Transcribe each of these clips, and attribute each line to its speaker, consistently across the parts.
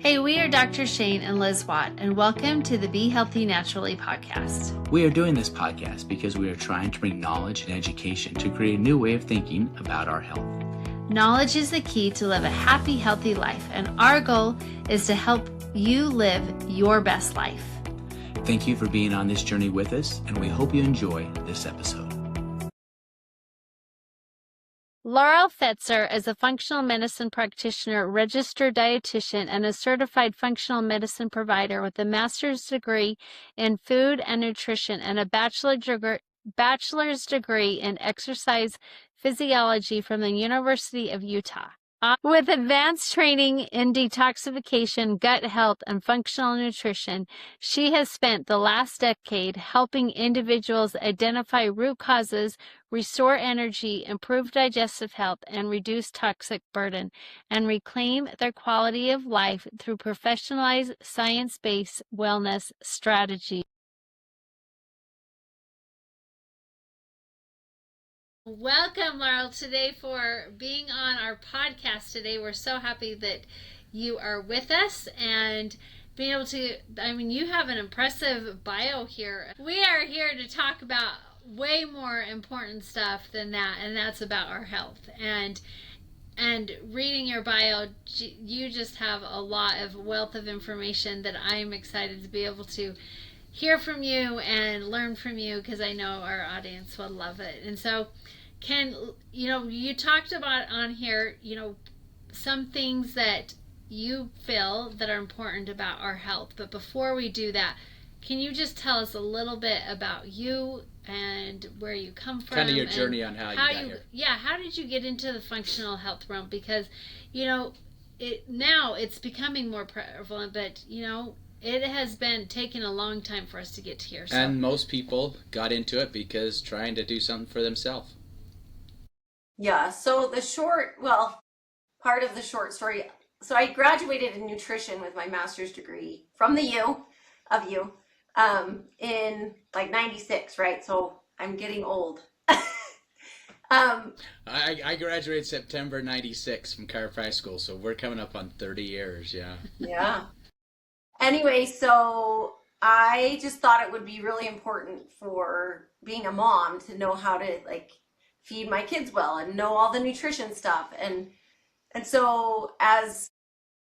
Speaker 1: Hey, we are Dr. Shane and Liz Watt, and welcome to the Be Healthy Naturally podcast.
Speaker 2: We are doing this podcast because we are trying to bring knowledge and education to create a new way of thinking about our health.
Speaker 1: Knowledge is the key to live a happy, healthy life, and our goal is to help you live your best life.
Speaker 2: Thank you for being on this journey with us, and we hope you enjoy this episode.
Speaker 1: Laurel Fetzer is a functional medicine practitioner, registered dietitian, and a certified functional medicine provider with a master's degree in food and nutrition and a bachelor's degree in exercise physiology from the University of Utah. With advanced training in detoxification, gut health, and functional nutrition, she has spent the last decade helping individuals identify root causes, restore energy, improve digestive health, and reduce toxic burden, and reclaim their quality of life through professionalized, science-based wellness strategies. Welcome, Laurel, today for being on our podcast today. We're so happy that you are with us and being able to, you have an impressive bio here. We are here to talk about way more important stuff than that, and that's about our health. And reading your bio, you just have a lot of wealth of information that I'm excited to be able to hear from you and learn from you, because I know our audience will love it. And so you talked about on here, some things that you feel that are important about our health. But before we do that, can you just tell us a little bit about you and where you come from?
Speaker 2: Kind of your journey on how you got here.
Speaker 1: Yeah, how did you get into the functional health realm? Because, now it's becoming more prevalent, but, it has been taking a long time for us to get to here. So.
Speaker 2: And most people got into it because trying to do something for themselves.
Speaker 3: Yeah, so part of the short story, so I graduated in nutrition with my master's degree from the U in like 96, right? So I'm getting old.
Speaker 2: I graduated September 96 from chiropractic school, so we're coming up on 30 years, yeah.
Speaker 3: Yeah. Anyway, so I just thought it would be really important for being a mom to know how to feed my kids well and know all the nutrition stuff. And so as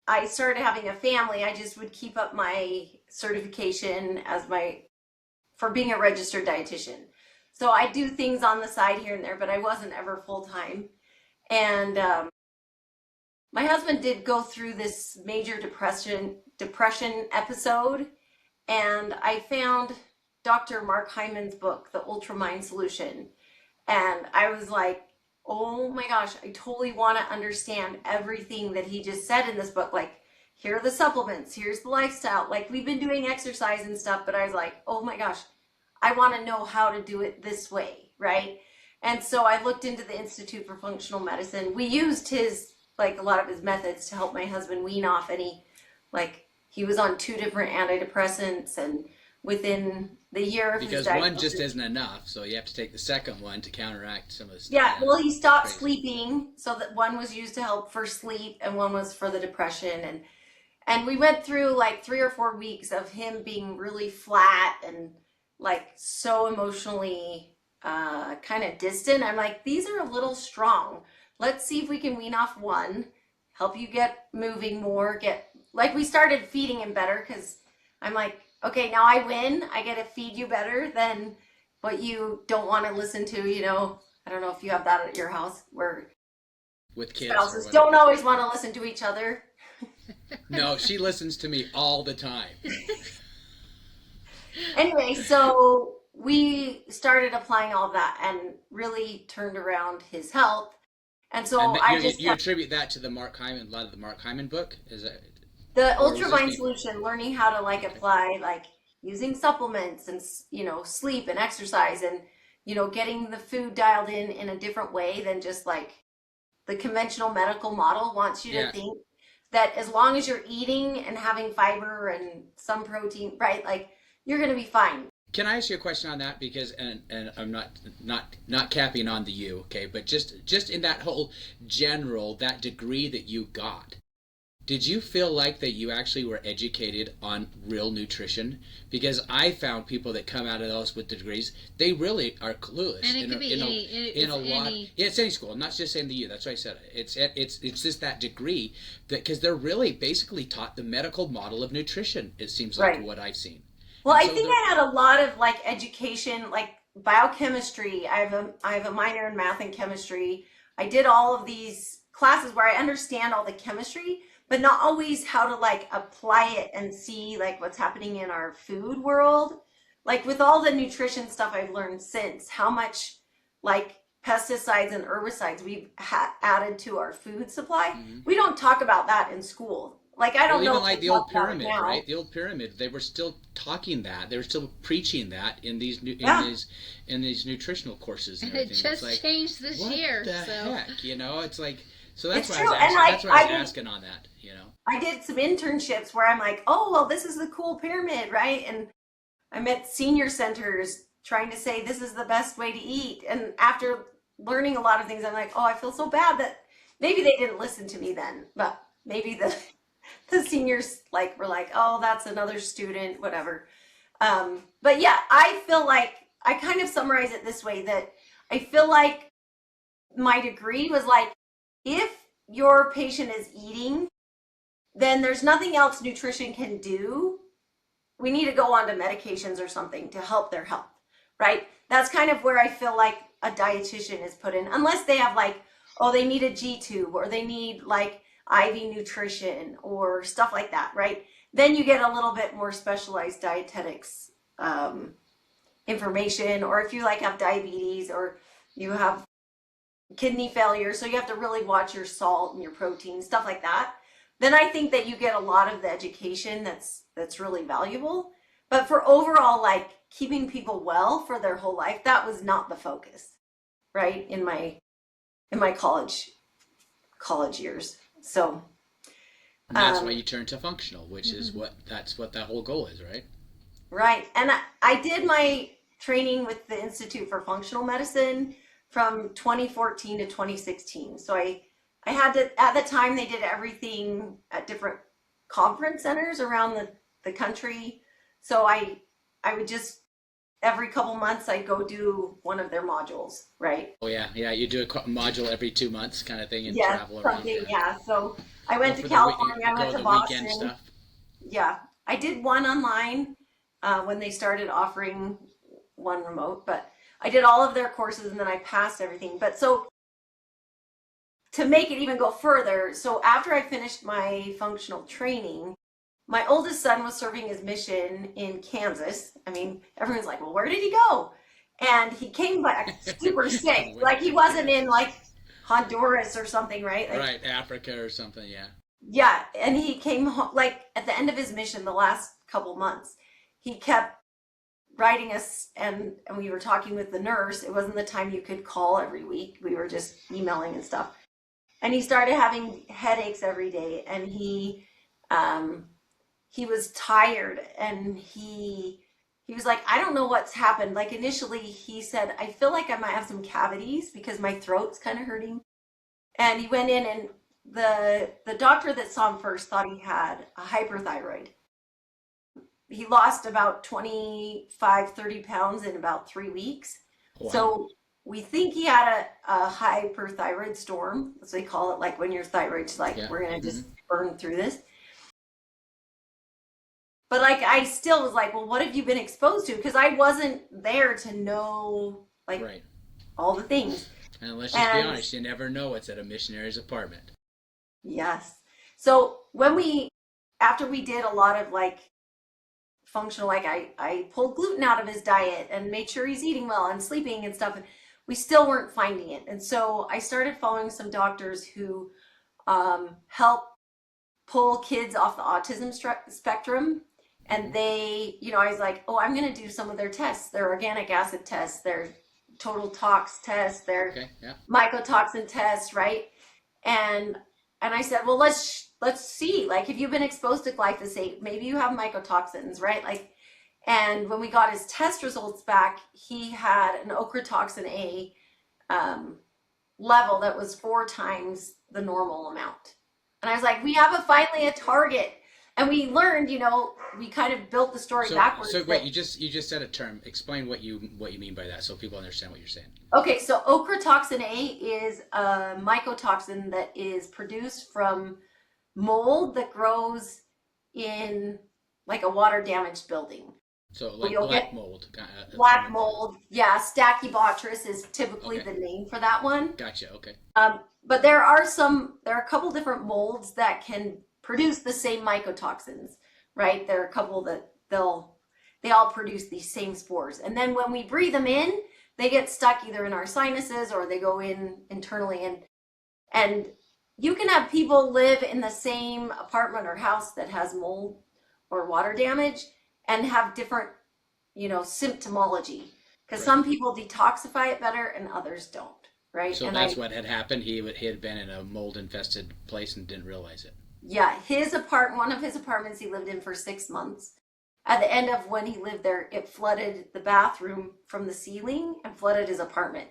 Speaker 3: I started having a family, I just would keep up my certification for being a registered dietitian. So I do things on the side here and there, but I wasn't ever full-time. And my husband did go through this major depression episode, and I found Dr. Mark Hyman's book, The Ultramind Solution. And I was like, oh my gosh, I totally want to understand everything that he just said in this book. Like, here are the supplements, here's the lifestyle. Like, we've been doing exercise and stuff, but I was like, oh my gosh, I want to know how to do it this way, right? And so I looked into the Institute for Functional Medicine. We used a lot of his methods to help my husband wean off any, he was on 2 different antidepressants, and within the year of
Speaker 2: because
Speaker 3: his diagnosis,
Speaker 2: one just isn't enough, so you have to take the second one to counteract some of the stuff.
Speaker 3: Yeah, well, he stopped sleeping, so that one was used to help for sleep and one was for the depression, and we went through 3 or 4 weeks of him being really flat and so emotionally kind of distant. I'm like, these are a little strong. Let's see if we can wean off one, help you get moving more, we started feeding him better, because I'm like, okay, now I win. I get to feed you better than what you don't want to listen to, I don't know if you have that at your house where
Speaker 2: with kids
Speaker 3: spouses don't always want to listen to each other.
Speaker 2: No, she listens to me all the time.
Speaker 3: Anyway, so we started applying all of that and really turned around his health. And so
Speaker 2: you attribute that to a lot of the Mark Hyman book? Is that
Speaker 3: the Ultramind Solution, learning how to apply using supplements and sleep and exercise, and getting the food dialed in a different way than just the conventional medical model wants you to think that as long as you're eating and having fiber and some protein, right, you're going to be fine.
Speaker 2: Can I ask you a question on that? Because, and I'm not capping on the you, okay, but just in that whole general, that degree that you got, Did you feel like that you actually were educated on real nutrition? Because I found people that come out of those with degrees, they really are clueless.
Speaker 1: And it could be
Speaker 2: in a lot. Yeah, it's any school. I'm not just saying to you. That's why I said it. It's just that degree that because they're really basically taught the medical model of nutrition. It seems like
Speaker 3: Right.
Speaker 2: what I've seen.
Speaker 3: Well,
Speaker 2: And
Speaker 3: I
Speaker 2: so
Speaker 3: think I had a lot of like education, like biochemistry. I have a minor in math and chemistry. I did all of these classes where I understand all the chemistry, but not always how to like apply it and see like what's happening in our food world. Like with all the nutrition stuff I've learned since, how much like pesticides and herbicides we've added to our food supply.
Speaker 2: Mhm.
Speaker 3: We don't talk about that in school. Like I don't
Speaker 2: Well,
Speaker 3: know
Speaker 2: even
Speaker 3: if
Speaker 2: like
Speaker 3: they
Speaker 2: the old
Speaker 3: talk about it
Speaker 2: pyramid,
Speaker 3: now.
Speaker 2: right? The old pyramid, they were still talking that. They were still preaching that in these
Speaker 3: Yeah.
Speaker 2: in these nutritional courses and
Speaker 1: And it
Speaker 2: everything.
Speaker 1: just
Speaker 2: It's like,
Speaker 1: changed this
Speaker 2: what
Speaker 1: year.
Speaker 2: the
Speaker 1: So
Speaker 2: heck? You know, it's like, so that's
Speaker 3: It's
Speaker 2: why I
Speaker 3: true.
Speaker 2: was
Speaker 3: And
Speaker 2: asking.
Speaker 3: like
Speaker 2: That's why I was asking on that. You know.
Speaker 3: I did some internships where I'm like, oh, well, this is the cool pyramid, right? And I'm at senior centers trying to say this is the best way to eat. And after learning a lot of things, I'm like, oh, I feel so bad that maybe they didn't listen to me then, but maybe the seniors like were like, oh, that's another student, whatever. But yeah, I feel like I kind of summarize it this way that I feel like my degree was like, if your patient is eating, then there's nothing else nutrition can do. We need to go on to medications or something to help their health, right? That's kind of where I feel like a dietitian is put in, unless they have like, oh, they need a G tube or they need like IV nutrition or stuff like that, right? Then you get a little bit more specialized dietetics information, or if you like have diabetes or you have kidney failure, so you have to really watch your salt and your protein, stuff like that. Then I think that you get a lot of the education that's really valuable. But for overall like keeping people well for their whole life, that was not the focus, right? In my college years. So
Speaker 2: And that's why you turn to functional, which is that's what that whole goal is, right?
Speaker 3: right. And I did my training with the Institute for Functional Medicine from 2014 to 2016. So I had to, at the time they did everything at different conference centers around the country. So I would just, every couple months I'd go do one of their modules, right?
Speaker 2: Oh yeah, yeah. You do a module every 2 months, kind of thing, and
Speaker 3: Yeah,
Speaker 2: travel around.
Speaker 3: something, yeah. So I went
Speaker 2: Go
Speaker 3: to
Speaker 2: for
Speaker 3: California, I
Speaker 2: go
Speaker 3: went to
Speaker 2: the
Speaker 3: Boston.
Speaker 2: weekend stuff.
Speaker 3: Yeah, I did one online when they started offering one remote, but I did all of their courses and then I passed everything. But so to make it even go further, so after I finished my functional training, my oldest son was serving his mission in Kansas. I mean, everyone's like, well, where did he go? And he came back super sick. Like he wasn't in like Honduras or something, right? Like,
Speaker 2: Right, Africa or something, yeah.
Speaker 3: yeah, and he came home like at the end of his mission, the last couple months, he kept writing us, and we were talking with the nurse. It wasn't the time you could call every week. We were just emailing and stuff. And he started having headaches every day, and he was tired, and he was like, I don't know what's happened. Like initially he said, I feel like I might have some cavities because my throat's kind of hurting. And he went in, and the doctor that saw him first thought he had a hyperthyroid. He lost about 25-30 pounds in about 3 weeks.
Speaker 2: Wow.
Speaker 3: So we think he had a hyperthyroid storm, as they call it, like when your thyroid's like,
Speaker 2: Yeah.
Speaker 3: we're going to just burn through this. But like, I still was like, well, what have you been exposed to? Because I wasn't there to know like
Speaker 2: Right.
Speaker 3: all the things.
Speaker 2: And let's just be honest, you never know what's at a missionary's apartment.
Speaker 3: Yes. So after we did a lot of like functional, like I pulled gluten out of his diet and made sure he's eating well and sleeping and stuff, and we still weren't finding it. And so I started following some doctors who help pull kids off the autism spectrum. And they, I was like, oh, I'm going to do some of their tests, their organic acid tests, their total tox tests, their mycotoxin tests, right? And I said, well, let's see, like, if you've been exposed to glyphosate, maybe you have mycotoxins, right? Like, and when we got his test results back, he had an ochratoxin A level that was 4 times the normal amount, And I was like, we have finally a target. And we learned, we kind of built the story backwards.
Speaker 2: So wait, you just said a term. Explain what you mean by that, so people understand what you're saying.
Speaker 3: Okay, so ochratoxin A is a mycotoxin that is produced from mold that grows in like a water damaged building.
Speaker 2: So like black mold.
Speaker 3: Black mold, yeah. Stachybotrys is typically the name for that one.
Speaker 2: Gotcha. Okay.
Speaker 3: But there are a couple different molds that can produce the same mycotoxins, right? There are a couple that they all produce these same spores, and then when we breathe them in, they get stuck either in our sinuses or they go in internally, and you can have people live in the same apartment or house that has mold or water damage and have different, symptomology, because some people detoxify it better and others don't, right?
Speaker 2: So that's what had happened. He had been in a mold infested place and didn't realize it.
Speaker 3: Yeah, one of his apartments he lived in for 6 months. At the end of when he lived there, it flooded the bathroom from the ceiling and flooded his apartment.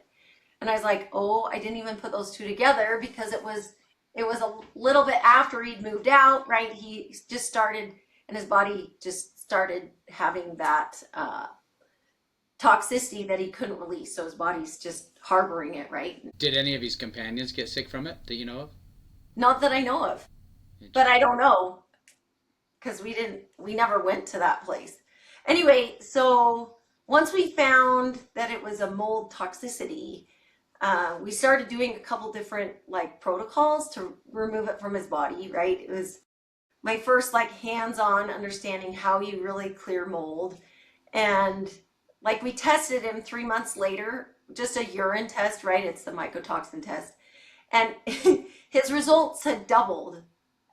Speaker 3: And I was like, oh, I didn't even put those two together, because it was a little bit after he'd moved out, right? He just started, and his body just started having that toxicity that he couldn't release. So his body's just harboring it, right?
Speaker 2: Did any of his companions get sick from it that you know of?
Speaker 3: Not that I know of, but I don't know, because we never went to that place. Anyway, so once we found that it was a mold toxicity, we started doing a couple different protocols to remove it from his body, right? It was my first hands-on understanding how you really clear mold. And we tested him 3 months later, just a urine test, right? It's the mycotoxin test. And his results had doubled.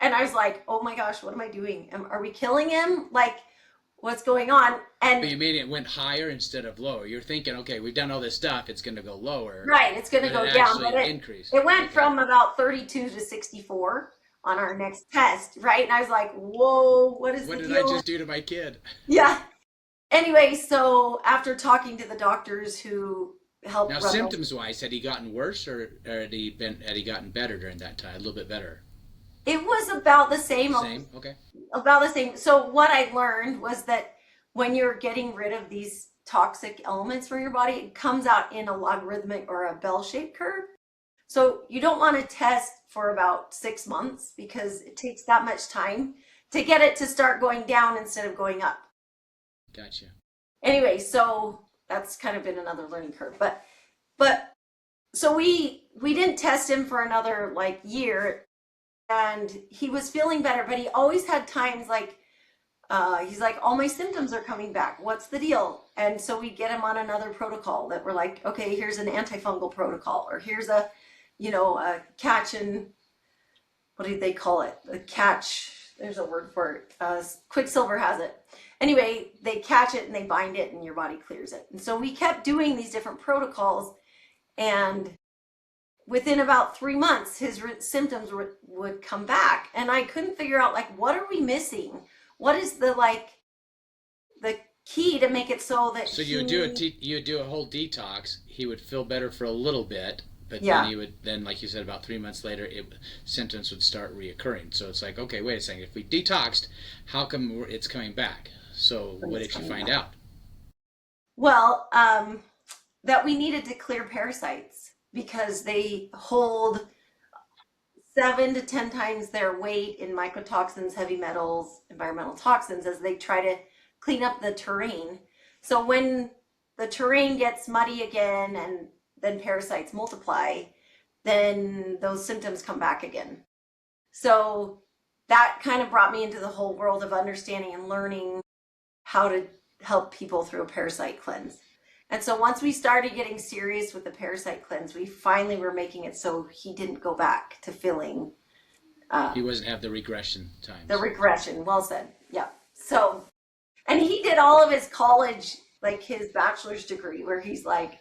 Speaker 3: And I was like, oh my gosh, what am I doing? Are we killing him? What's going on? And
Speaker 2: but you mean it went higher instead of lower. You're thinking, okay, we've done all this stuff, it's going to go lower.
Speaker 3: Right, it's going to go down. But it went from about 32 to 64 on our next test, right? And I was like, whoa, what did
Speaker 2: I just do to my kid?
Speaker 3: Yeah. Anyway, so after talking to the doctors who helped.
Speaker 2: Now, symptoms-wise, had he gotten worse, or had he gotten better during that time? A little bit better.
Speaker 3: It was about the same.
Speaker 2: Same, okay.
Speaker 3: About the same. So what I learned was that when you're getting rid of these toxic elements from your body, it comes out in a logarithmic or a bell-shaped curve. So you don't want to test for about 6 months, because it takes that much time to get it to start going down instead of going up.
Speaker 2: Gotcha.
Speaker 3: Anyway, so that's kind of been another learning curve. But so we didn't test him for another year. And he was feeling better, but he always had times he's like, all my symptoms are coming back. What's the deal? And so we get him on another protocol that we're like, okay, here's an antifungal protocol, or here's a catch and, what do they call it? The catch, there's a word for it. Quicksilver has it. Anyway, they catch it and they bind it and your body clears it. And so we kept doing these different protocols, and within about 3 months, his symptoms would come back, and I couldn't figure out what are we missing? What is the key to make it so that?
Speaker 2: So you do a whole detox. He would feel better for a little bit, but then like you said, about 3 months later, symptoms would start reoccurring. So it's like, okay, wait a second. If we detoxed, how come it's coming back? So what did you find out?
Speaker 3: Well, that we needed to clear parasites, because they hold 7 to 10 times their weight in mycotoxins, heavy metals, environmental toxins, as they try to clean up the terrain. So when the terrain gets muddy again and then parasites multiply, then those symptoms come back again. So that kind of brought me into the whole world of understanding and learning how to help people through a parasite cleanse. And so once we started getting serious with the parasite cleanse, we finally were making it so he didn't go back to feeling.
Speaker 2: He wasn't have the regression times.
Speaker 3: The regression, well said. Yeah. So, and he did all of his college, his bachelor's degree, where he's like,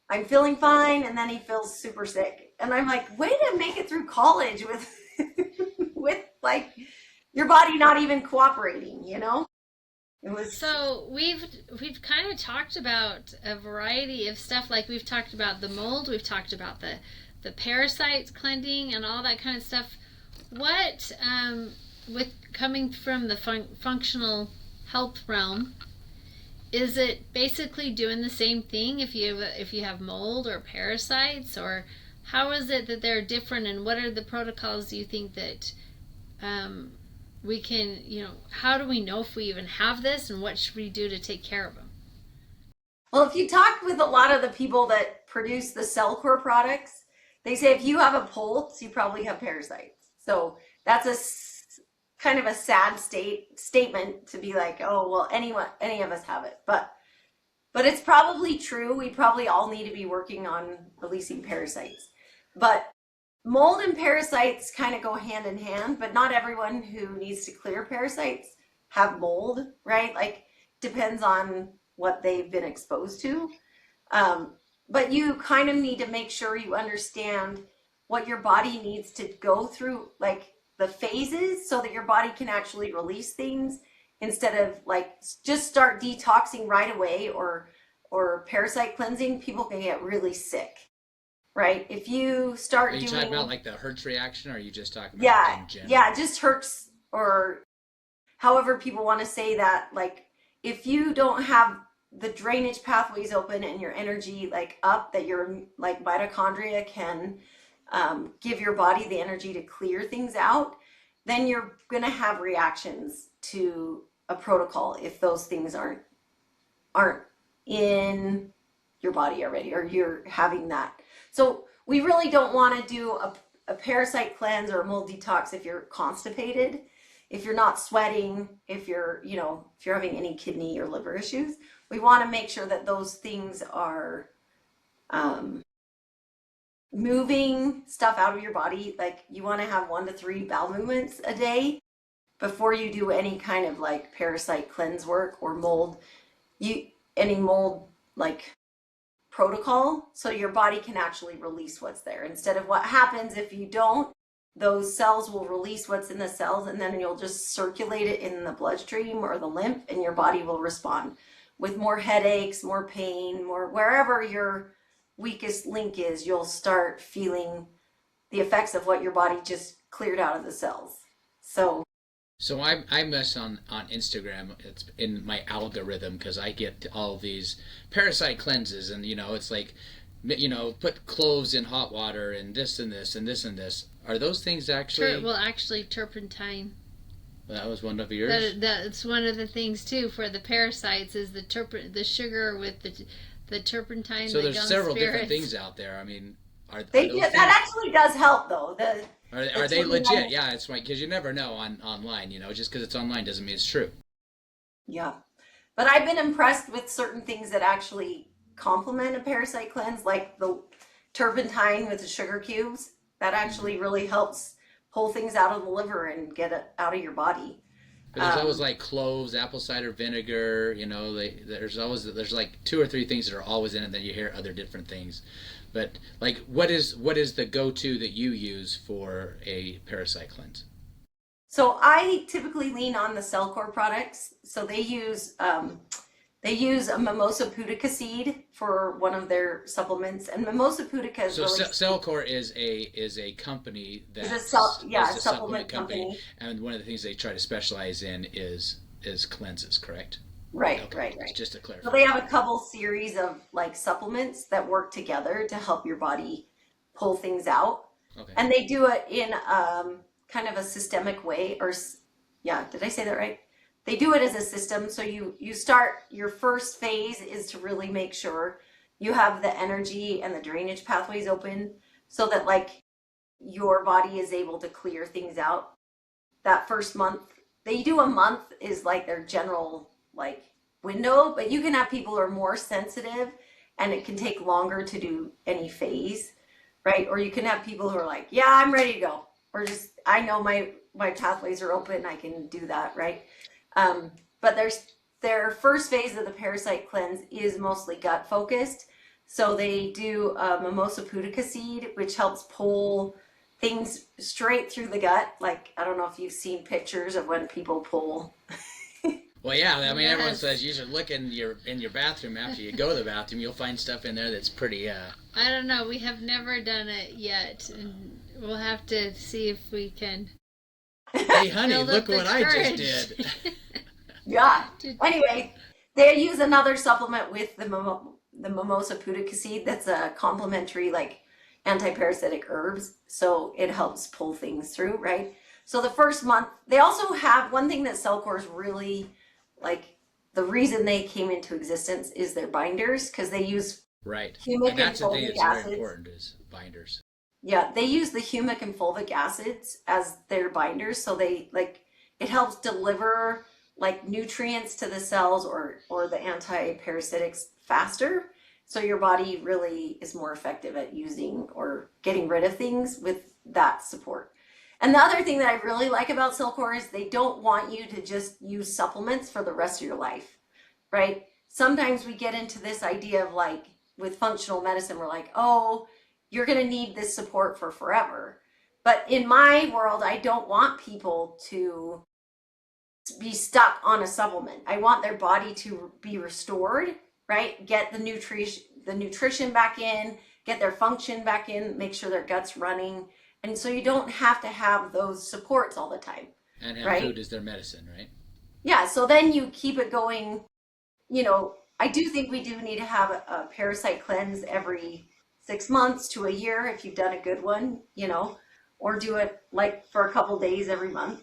Speaker 3: I'm feeling fine, and then he feels super sick. And I'm like, way to make it through college with your body not even cooperating,
Speaker 1: So we've kind of talked about a variety of stuff. We've talked about the mold, we've talked about the parasites cleansing and all that kind of stuff. what, with coming from the functional health realm, is it basically doing the same thing if you have mold or parasites, or how is it that they're different, and what are the protocols you think that we can, how do we know if we even have this, and what should we do to take care of them?
Speaker 3: Well, if you talk with a lot of the people that produce the Cellcore products, they say if you have a pulse, you probably have parasites. So that's a kind of a sad statement to be like, oh, well, any of us have it. But it's probably true. We probably all need to be working on releasing parasites. But mold and parasites kind of go hand in hand, but not everyone who needs to clear parasites have mold, right? Like, depends on what they've been exposed to. But you kind of need to make sure you understand what your body needs to go through, like the phases, so that your body can actually release things instead of like just start detoxing right away or parasite cleansing. People can get really sick, right? If you start doing... Are you
Speaker 2: talking about like the Hertz reaction, or are you just talking about in general?
Speaker 3: Yeah, just Hertz, or however people want to say that. Like, if you don't have the drainage pathways open and your energy like up, that your like mitochondria can give your body the energy to clear things out, then you're going to have reactions to a protocol if those things aren't in your body already, or you're having that. So we really don't want to do a parasite cleanse or a mold detox if you're constipated, if you're not sweating, if you're having any kidney or liver issues. We want to make sure that those things are moving stuff out of your body. Like, you want to have 1 to 3 bowel movements a day before you do any kind of like parasite cleanse work or any mold like protocol, so your body can actually release what's there. Instead of what happens if you don't, those cells will release what's in the cells, and then you'll just circulate it in the bloodstream or the lymph, and your body will respond with more headaches, more pain, more wherever your weakest link is. You'll start feeling the effects of what your body just cleared out of the cells. So
Speaker 2: I mess on Instagram. It's in my algorithm because I get all these parasite cleanses, and it's like, put cloves in hot water and this and this and this and this. Are those things actually?
Speaker 1: Well, actually, turpentine.
Speaker 2: That was one of yours.
Speaker 1: That's one of the things too for the parasites, is the sugar with the turpentine.
Speaker 2: So there's several different things out there. I mean,
Speaker 3: that actually does help though.
Speaker 2: Are they legit? Yeah, it's right, because you never know online. Just because it's online doesn't mean it's true.
Speaker 3: Yeah, but I've been impressed with certain things that actually complement a parasite cleanse, like the turpentine with the sugar cubes. That actually really helps pull things out of the liver and get it out of your body.
Speaker 2: There's always like cloves, apple cider vinegar. There's like 2 or 3 things that are always in it. Then you hear other different things. But like, what is the go-to that you use for a parasite cleanse?
Speaker 3: So I typically lean on the Cellcore products. So they use a mimosa pudica seed for one of their supplements, and mimosa pudica is
Speaker 2: Cellcore is a company that
Speaker 3: is a supplement company,
Speaker 2: and one of the things they try to specialize in is cleanses, correct?
Speaker 3: Right,
Speaker 2: okay.
Speaker 3: right.
Speaker 2: Just to clarify.
Speaker 3: So they have a couple series of like supplements that work together to help your body pull things out. Okay. And they do it in kind of a systemic way, did I say that right? They do it as a system. So you start, your first phase is to really make sure you have the energy and the drainage pathways open, so that like your body is able to clear things out. That first month, they do a month is like their general like window, but you can have people who are more sensitive and it can take longer to do any phase, right? Or you can have people who are like, yeah, I'm ready to go, or just, I know my pathways are open, I can do that, right? But their first phase of the parasite cleanse is mostly gut focused. So they do mimosa pudica seed, which helps pull things straight through the gut. Like, I don't know if you've seen pictures of when people pull.
Speaker 2: Well, yeah, I mean, everyone says you should look in your bathroom after you go to the bathroom. You'll find stuff in there that's pretty.
Speaker 1: I don't know. We have never done it yet. And We'll have to see if we can.
Speaker 2: Hey, honey, look what I just did.
Speaker 3: Yeah. Anyway, they use another supplement with the mimosa pudica seed that's a complementary, like, anti-parasitic herbs. So it helps pull things through, right? So the first month, they also have one thing that Cellcore is really, like, the reason they came into existence is their binders, because they use
Speaker 2: right.
Speaker 3: humic
Speaker 2: And that's
Speaker 3: and
Speaker 2: the thing
Speaker 3: fulvic
Speaker 2: that's very
Speaker 3: acids.
Speaker 2: important is binders.
Speaker 3: Yeah, they use the humic and fulvic acids as their binders, so they, like, it helps deliver, like, nutrients to the cells or the anti-parasitics faster. So your body really is more effective at using or getting rid of things with that support. And the other thing that I really like about Cellcore is they don't want you to just use supplements for the rest of your life, right? Sometimes we get into this idea of, like, with functional medicine, we're like, oh, you're going to need this support for forever. But in my world, I don't want people to be stuck on a supplement. I want their body to be restored, right? Get the nutrition back in, get their function back in, make sure their gut's running. And so you don't have to have those supports all the time.
Speaker 2: And have
Speaker 3: right?
Speaker 2: food as their medicine, right?
Speaker 3: Yeah, so then you keep it going. I do think we do need to have a parasite cleanse every 6 months to a year if you've done a good one, or do it like for a couple days every month.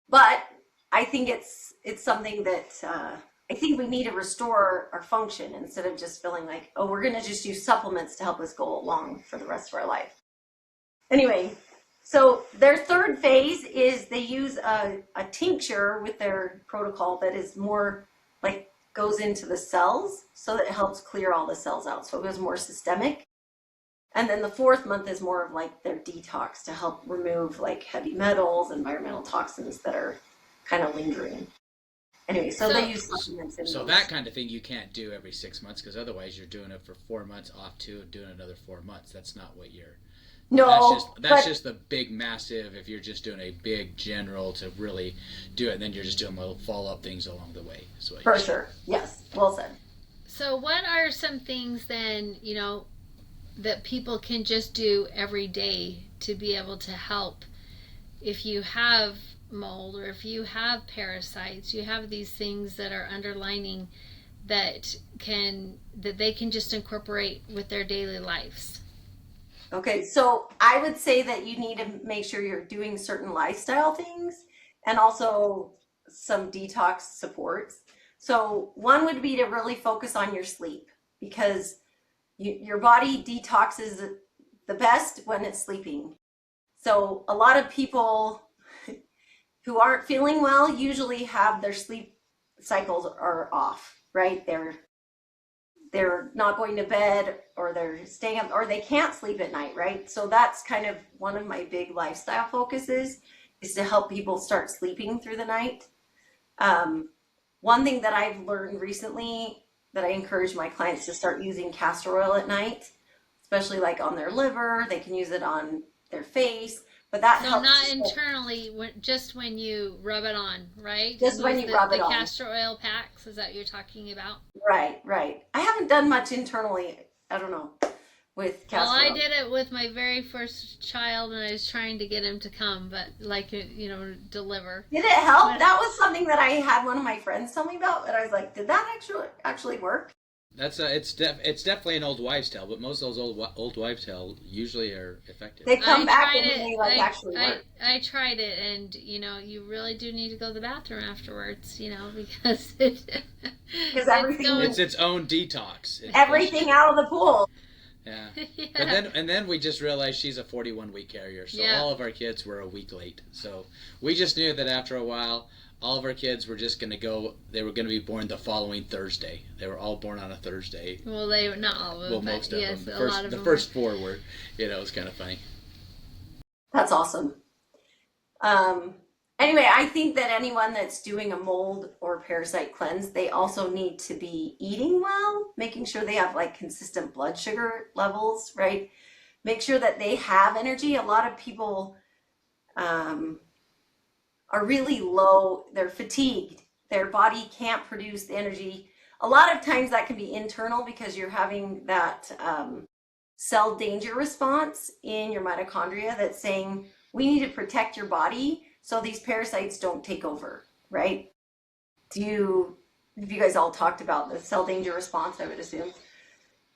Speaker 3: But I think it's something that I think we need to restore our function instead of just feeling like, oh, we're going to just use supplements to help us go along for the rest of our life. Anyway, so their third phase is they use a tincture with their protocol that is more like goes into the cells so that it helps clear all the cells out. So it goes more systemic. And then the fourth month is more of like their detox to help remove like heavy metals, environmental toxins that are kind of lingering. Anyway, so they use supplements in
Speaker 2: So
Speaker 3: those.
Speaker 2: that kind of thing you can't do every 6 months because otherwise you're doing it for 4 months off too and doing another 4 months. That's not what you're...
Speaker 3: No,
Speaker 2: that's just the big massive. If you're just doing a big general to really do it, and then you're just doing little follow-up things along the way.
Speaker 3: For sure. Yes. Well said.
Speaker 1: So what are some things then, that people can just do every day to be able to help if you have mold or if you have parasites, you have these things that are underlining that they can just incorporate with their daily lives?
Speaker 3: Okay, so I would say that you need to make sure you're doing certain lifestyle things and also some detox supports. So one would be to really focus on your sleep because your body detoxes the best when it's sleeping. So a lot of people who aren't feeling well usually have their sleep cycles are off, right? They're not going to bed or they're staying up or they can't sleep at night, right? So that's kind of one of my big lifestyle focuses is to help people start sleeping through the night. One thing that I've learned recently that I encourage my clients to start using castor oil at night, especially like on their liver. They can use it on their face, but that helps.
Speaker 1: Not internally, just when you rub it on, right?
Speaker 3: Just when you rub it on.
Speaker 1: The castor oil packs, is that what you're talking about?
Speaker 3: Right. I haven't done much internally, I don't know, with castor oil.
Speaker 1: Well, I did it with my very first child, and I was trying to get him to come, but deliver.
Speaker 3: Did it help? That was something that I had one of my friends tell me about, and I was like, did that actually work?
Speaker 2: That's it's definitely an old wives' tale, but most of those old wives' tale usually are effective.
Speaker 3: They come back and they actually work.
Speaker 1: I tried it, and you really do need to go to the bathroom afterwards, because
Speaker 3: everything
Speaker 2: it's its own detox.
Speaker 3: Everything out of the pool.
Speaker 2: Yeah. But then we just realized she's a 41-week carrier, so all of our kids were a week late. So we just knew that after a while, all of our kids were just going to go. They were going to be born the following Thursday. They were all born on a Thursday.
Speaker 1: Well, they were not all of them.
Speaker 2: Well, most of them.
Speaker 1: A lot of
Speaker 2: the
Speaker 1: them
Speaker 2: first 4 were. It was kind of funny.
Speaker 3: That's awesome. Anyway, I think that anyone that's doing a mold or parasite cleanse, they also need to be eating well, making sure they have like consistent blood sugar levels, right? Make sure that they have energy. A lot of people are really low, they're fatigued, their body can't produce the energy. A lot of times that can be internal because you're having that cell danger response in your mitochondria that's saying we need to protect your body so these parasites don't take over, right? Have you guys all talked about the cell danger response, I would assume?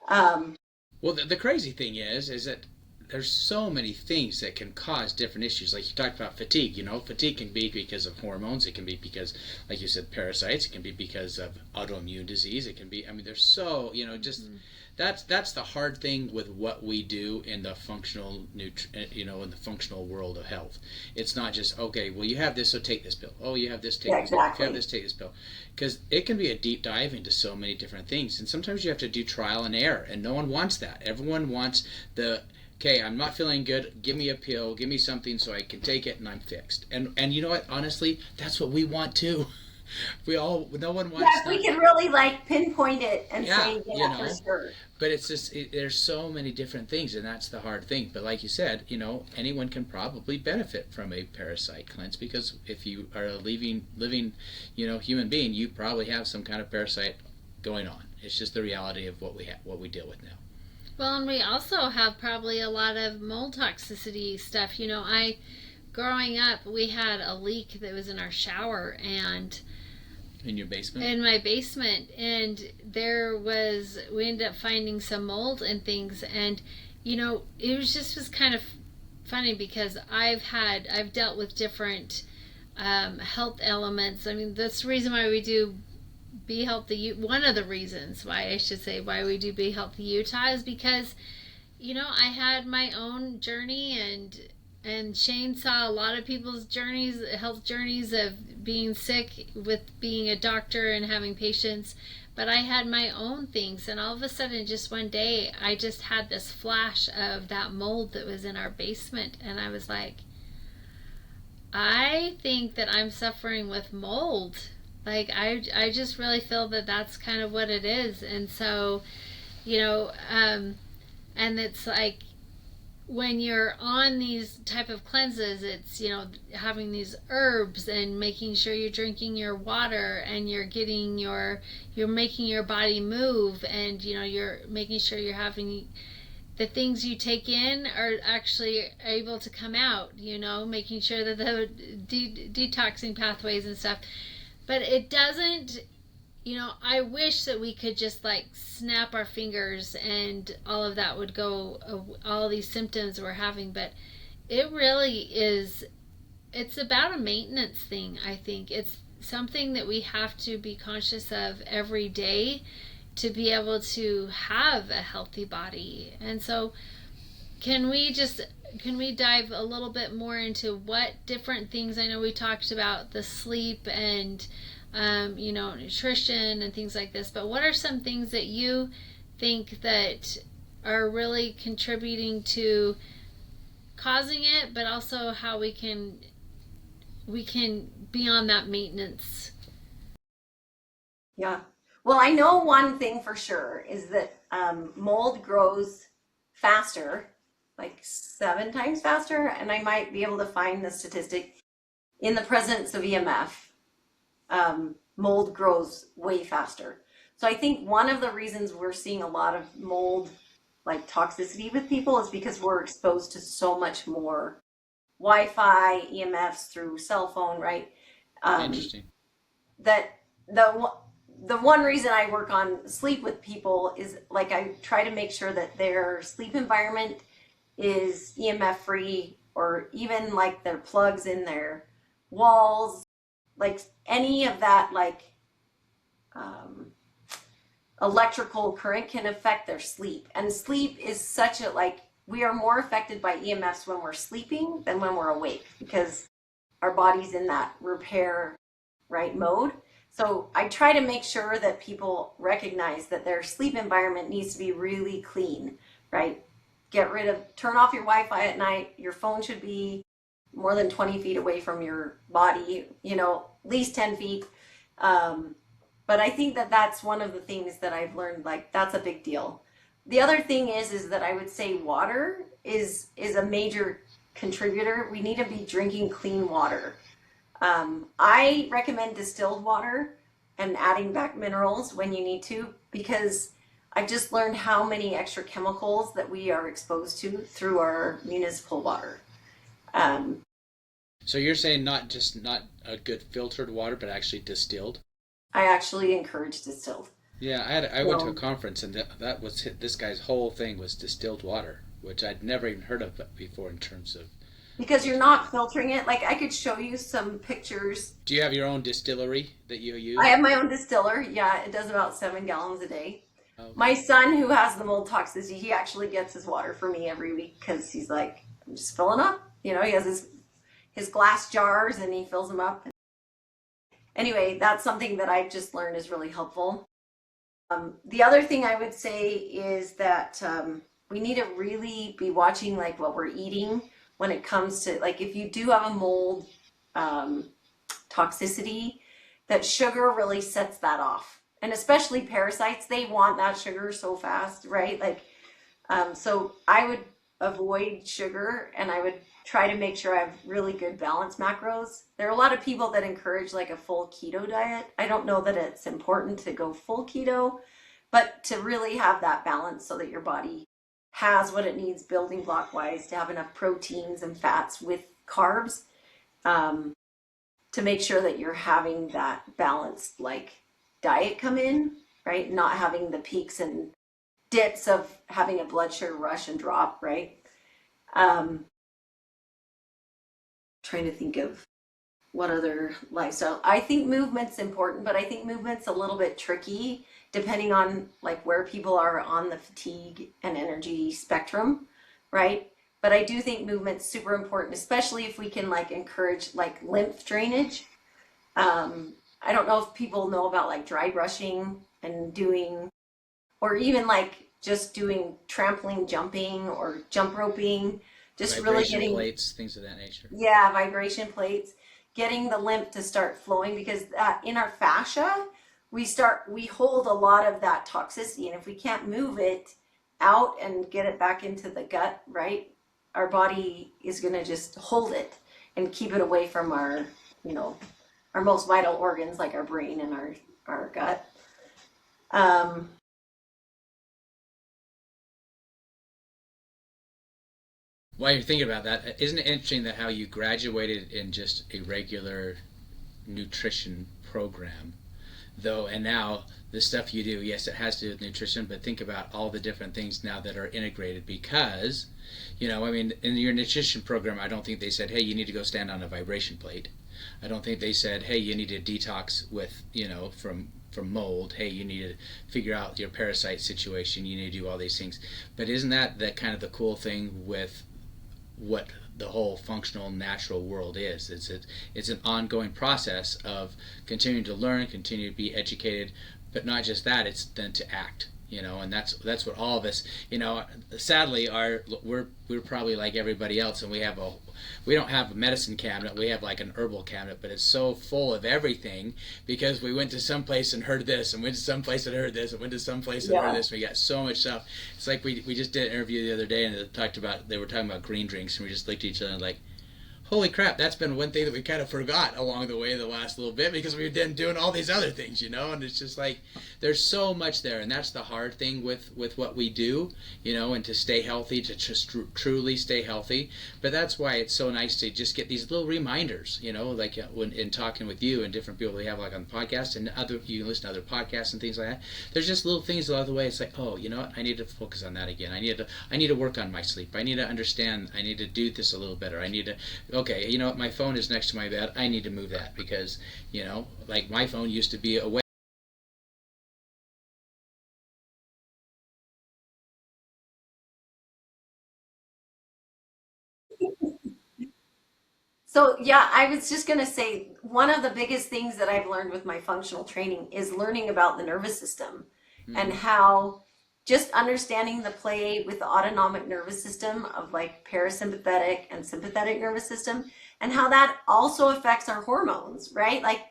Speaker 2: Well, the crazy thing is that there's so many things that can cause different issues. Like you talked about fatigue, fatigue can be because of hormones. It can be because, like you said, parasites. It can be because of autoimmune disease. It can be, there's so, just that's the hard thing with what we do in the functional, in the functional world of health. It's not just, okay, well, you have this, so take this pill. Oh, you have this, take this pill. If you have this, take this pill. Because it can be a deep dive into so many different things. And sometimes you have to do trial and error, and no one wants that. Everyone wants okay, I'm not feeling good, give me a pill, give me something so I can take it and I'm fixed. And you know what, honestly, that's what we want too. No one wants
Speaker 3: that. We can really pinpoint it and say, for sure.
Speaker 2: But it's just, there's so many different things, and that's the hard thing. But like you said, anyone can probably benefit from a parasite cleanse, because if you are a living, human being, you probably have some kind of parasite going on. It's just the reality of what we deal with now.
Speaker 1: Well, and we also have probably a lot of mold toxicity stuff. Growing up, we had a leak that was in our shower, and
Speaker 2: in your basement?
Speaker 1: In my basement, and we ended up finding some mold and things, and it was kind of funny because I've dealt with different health elements. That's the reason why we do Be Healthy. One of the reasons why we do Be Healthy Utah is because I had my own journey, and Shane saw a lot of people's health journeys of being sick with being a doctor and having patients, but I had my own things, and all of a sudden, just one day, I just had this flash of that mold that was in our basement, and I was like, I think that I'm suffering with mold. I just really feel that that's kind of what it is. And so, and it's like, when you're on these type of cleanses, it's, having these herbs and making sure you're drinking your water, and you're making your body move, and, you're making sure you're having the things you take in are actually able to come out, making sure that the detoxing pathways and stuff. But it doesn't, I wish that we could just snap our fingers and all of that would go, all these symptoms we're having. But it really is, it's about a maintenance thing, I think. It's something that we have to be conscious of every day to be able to have a healthy body. And so can we dive a little bit more into what different things? I know we talked about the sleep and nutrition and things like this, but what are some things that you think that are really contributing to causing it, but also how we can be on that maintenance?
Speaker 3: Yeah. Well, I know one thing for sure is that mold grows faster, 7 times faster, and I might be able to find the statistic. In the presence of EMF, mold grows way faster. So I think one of the reasons we're seeing a lot of mold toxicity with people is because we're exposed to so much more Wi-Fi, EMFs through cell phone, right?
Speaker 2: Interesting.
Speaker 3: That the one reason I work on sleep with people is I try to make sure that their sleep environment is EMF free, or even their plugs in their walls, any of that electrical current can affect their sleep. And sleep is such a we are more affected by EMFs when we're sleeping than when we're awake, because our body's in that repair mode. So I try to make sure that people recognize that their sleep environment needs to be really clean, right? Turn off your Wi-Fi at night. Your phone should be more than 20 feet away from your body, at least 10 feet. But I think that that's one of the things that I've learned, that's a big deal. The other thing is that I would say water is a major contributor. We need to be drinking clean water. I recommend distilled water and adding back minerals when you need to, because I've just learned how many extra chemicals that we are exposed to through our municipal water.
Speaker 2: So you're saying not a good filtered water, but actually distilled?
Speaker 3: I actually encourage distilled.
Speaker 2: Yeah, I went to a conference, and that was this guy's whole thing was distilled water, which I'd never even heard of before in terms of.
Speaker 3: Because you're not filtering it. Like, I could show you some pictures.
Speaker 2: Do you have your own distillery that you use?
Speaker 3: I have my own distiller. Yeah, it does about 7 gallons a day.
Speaker 2: Okay.
Speaker 3: My son, who has the mold toxicity, he actually gets his water for me every week because he's like, I'm just filling up. He has his glass jars and he fills them up. Anyway, that's something that I've just learned is really helpful. The other thing I would say is that we need to really be watching like what we're eating when it comes to, like, if you do have a mold toxicity, that sugar really sets that off. And especially parasites, they want that sugar so fast, right? Like, so I would avoid sugar, and I would try to make sure I have really good balanced macros. There are a lot of people that encourage like a full keto diet. I don't know that it's important to go full keto, but to really have that balance so that your body has what it needs building block wise to have enough proteins and fats with carbs, to make sure that you're having that balanced like diet come in, right? Not having the peaks and dips of having a blood sugar rush and drop, right? Trying to think of what other lifestyle. I think movement's important, but I think movement's a little bit tricky depending on like where people are on the fatigue and energy spectrum, right? But I do think movement's super important, especially if we can like encourage like lymph drainage. I don't know if people know about like dry brushing and doing, or even like just doing trampoline jumping or jump roping, just really getting
Speaker 2: plates, things of that nature.
Speaker 3: Yeah, vibration plates, getting the lymph to start flowing, because in our fascia, we hold a lot of that toxicity, and if we can't move it out and get it back into the gut, right, our body is going to just hold it and keep it away from our, our most vital organs like our brain and our gut.
Speaker 2: While you're thinking about that, isn't it interesting that how you graduated in just a regular nutrition program, though, and now the stuff you do, yes, it has to do with nutrition, but think about all the different things now that are integrated because, in your nutrition program, I don't think they said, hey, you need to go stand on a vibration plate. I don't think they said, hey, you need to detox with, from mold. Hey, you need to figure out your parasite situation. You need to do all these things. But isn't that kind of the cool thing with what the whole functional natural world is? It's an ongoing process of continuing to learn, continue to be educated, but not just that, it's then to act, and that's what all of us, sadly we're probably like everybody else, and we don't have a medicine cabinet, we have like an herbal cabinet, but it's so full of everything because we went to some place and heard this, and went to some place and heard this, and went to some place and heard this. We got so much stuff. It's like we just did an interview the other day, and they were talking about green drinks, and we just looked at each other and like, holy crap, that's been one thing that we kind of forgot along the way the last little bit because we've been doing all these other things, and it's just like there's so much there, and that's the hard thing with what we do, and to stay healthy, to just truly stay healthy. But that's why it's so nice to just get these little reminders, like when in talking with you and different people we have like on the podcast, and you can listen to other podcasts and things like that. There's just little things along the way. It's like, oh, you know what? I need to focus on that again. I need to work on my sleep. I need to understand. I need to do this a little better. I need to. Okay, you know what, my phone is next to my bed, I need to move that because, like my phone used to be away.
Speaker 3: So yeah, I was just going to say, one of the biggest things that I've learned with my functional training is learning about the nervous system and how just understanding the play with the autonomic nervous system of like parasympathetic and sympathetic nervous system, and how that also affects our hormones, right? Like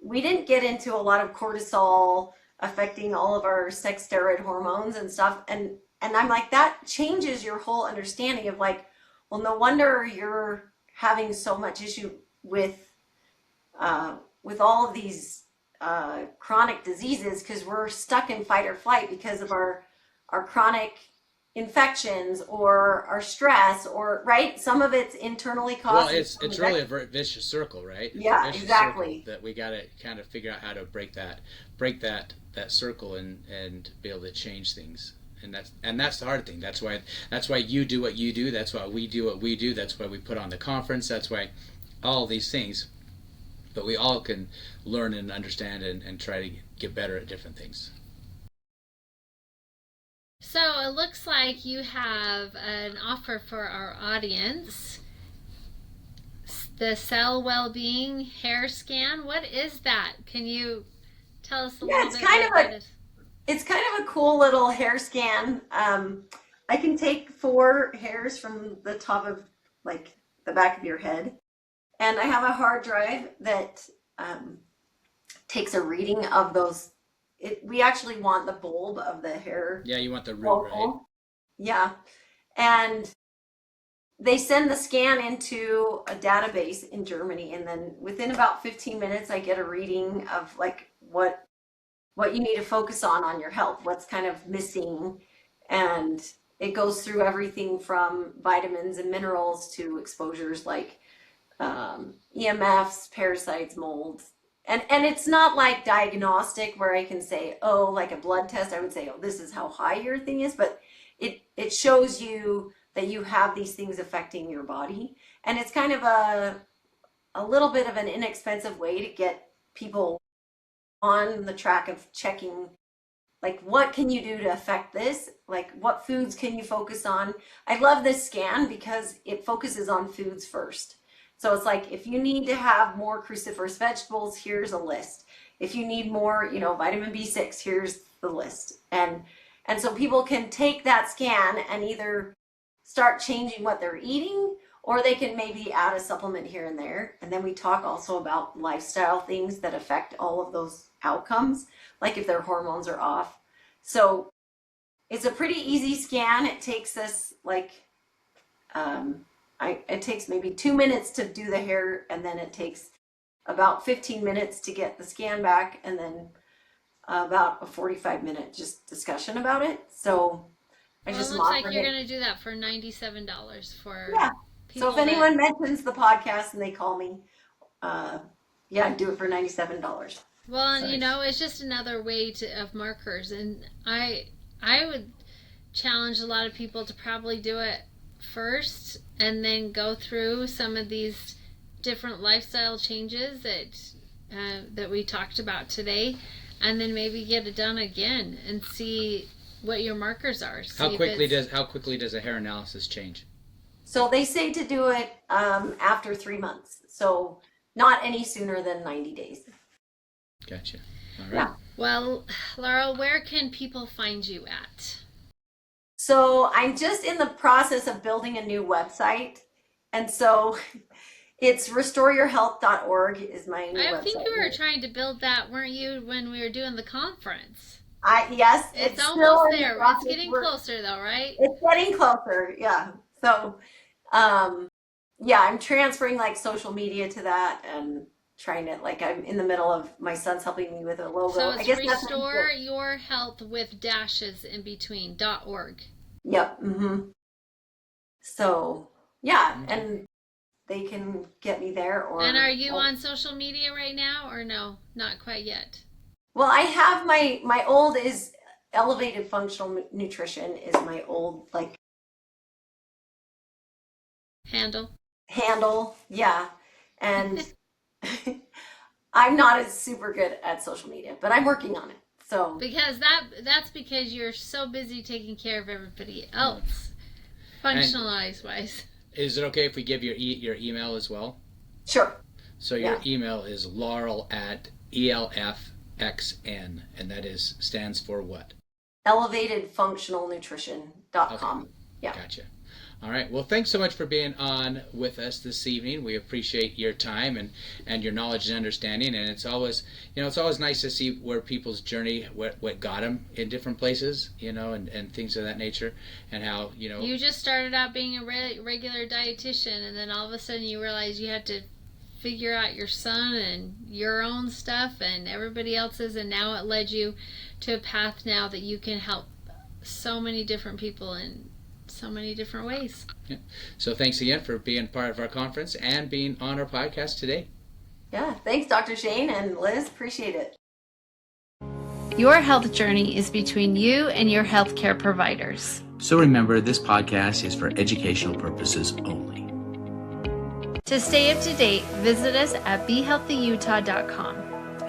Speaker 3: we didn't get into a lot of cortisol affecting all of our sex steroid hormones and stuff. And I'm like, that changes your whole understanding of like, well, no wonder you're having so much issue with all of these chronic diseases, because we're stuck in fight or flight because of our our chronic infections or our stress, or right, some of it's internally caused.
Speaker 2: Well, it's really a vicious circle, right? It's
Speaker 3: yeah,
Speaker 2: a vicious
Speaker 3: exactly.
Speaker 2: circle that we got to kind of figure out how to break that circle and be able to change things. And that's the hard thing. That's why you do what you do. That's why we do what we do. That's why we put on the conference. That's why all these things. But we all can learn and understand and try to get better at different things.
Speaker 1: So it looks like you have an offer for our audience. The Cell Wellbeing Hair Scan. What is that? Can you tell us a little bit about it?
Speaker 3: It's kind of a cool little hair scan. I can take 4 hairs from the top of like the back of your head, and I have a hard drive that takes a reading of those. We actually want the bulb of the hair.
Speaker 2: Yeah, you want the root, right?
Speaker 3: Yeah. And they send the scan into a database in Germany, and then within about 15 minutes I get a reading of like what you need to focus on your health, what's kind of missing. And it goes through everything from vitamins and minerals to exposures like EMFs, parasites, molds. And it's not like diagnostic where I can say, oh, like a blood test, I would say, oh, this is how high your thing is, but it shows you that you have these things affecting your body. And it's kind of a little bit of an inexpensive way to get people on the track of checking, like, what can you do to affect this? Like, what foods can you focus on? I love this scan because it focuses on foods first. So it's like, if you need to have more cruciferous vegetables, here's a list. If you need more, vitamin B6, here's the list. And so people can take that scan and either start changing what they're eating, or they can maybe add a supplement here and there. And then we talk also about lifestyle things that affect all of those outcomes, like if their hormones are off. So it's a pretty easy scan. It takes us like, it takes maybe 2 minutes to do the hair, and then it takes about 15 minutes to get the scan back, and then about a 45-minute just discussion about it. So
Speaker 1: it looks like you're going to do that for $97 for
Speaker 3: people. So if anyone mentions the podcast and they call me, do it for $97.
Speaker 1: Well, nice. It's just another way of markers, and I would challenge a lot of people to probably do it first and then go through some of these different lifestyle changes that we talked about today, and then maybe get it done again and see what your markers are.
Speaker 2: How quickly does a hair analysis change?
Speaker 3: So they say to do it after 3 months. So not any sooner than 90 days.
Speaker 2: Gotcha. All right.
Speaker 3: Yeah.
Speaker 1: Well, Laurel, where can people find you at?
Speaker 3: So I'm just in the process of building a new website. And so it's restoreyourhealth.org is my new website.
Speaker 1: I think you were trying to build that, weren't you, when we were doing the conference?
Speaker 3: Yes.
Speaker 1: It's almost there. It's getting closer though, right?
Speaker 3: It's getting closer, yeah. So, I'm transferring like social media to that and trying to, like, I'm in the middle of, my son's helping me with a logo.
Speaker 1: So it's Restore Your Health with dashes in between .org.
Speaker 3: Yep. Mm-hmm. So and they can get me there.
Speaker 1: And are you on social media right now, or no, not quite yet?
Speaker 3: Well, I have my old is Elevated Functional Nutrition is my old like
Speaker 1: handle.
Speaker 3: Yeah. And I'm not as super good at social media, but I'm working on it. So
Speaker 1: because that's because you're so busy taking care of everybody else, functionalized wise.
Speaker 2: Is it okay if we give your email as well?
Speaker 3: Sure.
Speaker 2: So your email is Laurel at ELFXN, and that stands for what?
Speaker 3: ElevatedFunctionalNutrition.com.
Speaker 2: Okay. Yeah. Gotcha. All right. Well, thanks so much for being on with us this evening. We appreciate your time and your knowledge and understanding. And it's always nice to see where people's journey, what got them in different places, and things of that nature, and how,
Speaker 1: You just started out being a regular dietitian, and then all of a sudden you realized you had to figure out your son and your own stuff and everybody else's, and now it led you to a path now that you can help so many different people in so many different ways.
Speaker 2: Yeah. So thanks again for being part of our conference and being on our podcast today.
Speaker 3: Yeah, thanks, Dr. Shane and Liz. Appreciate it.
Speaker 1: Your health journey is between you and your healthcare providers.
Speaker 2: So remember, this podcast is for educational purposes only.
Speaker 1: To stay up to date, visit us at BeHealthyUtah.com.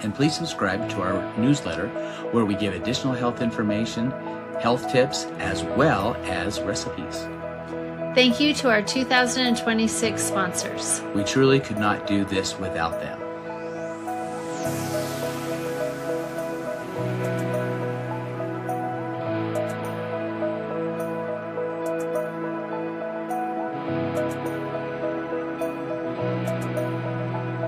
Speaker 2: And please subscribe to our newsletter where we give additional health information, health tips, as well as recipes.
Speaker 1: Thank you to our 2026 sponsors.
Speaker 2: We truly could not do this without them.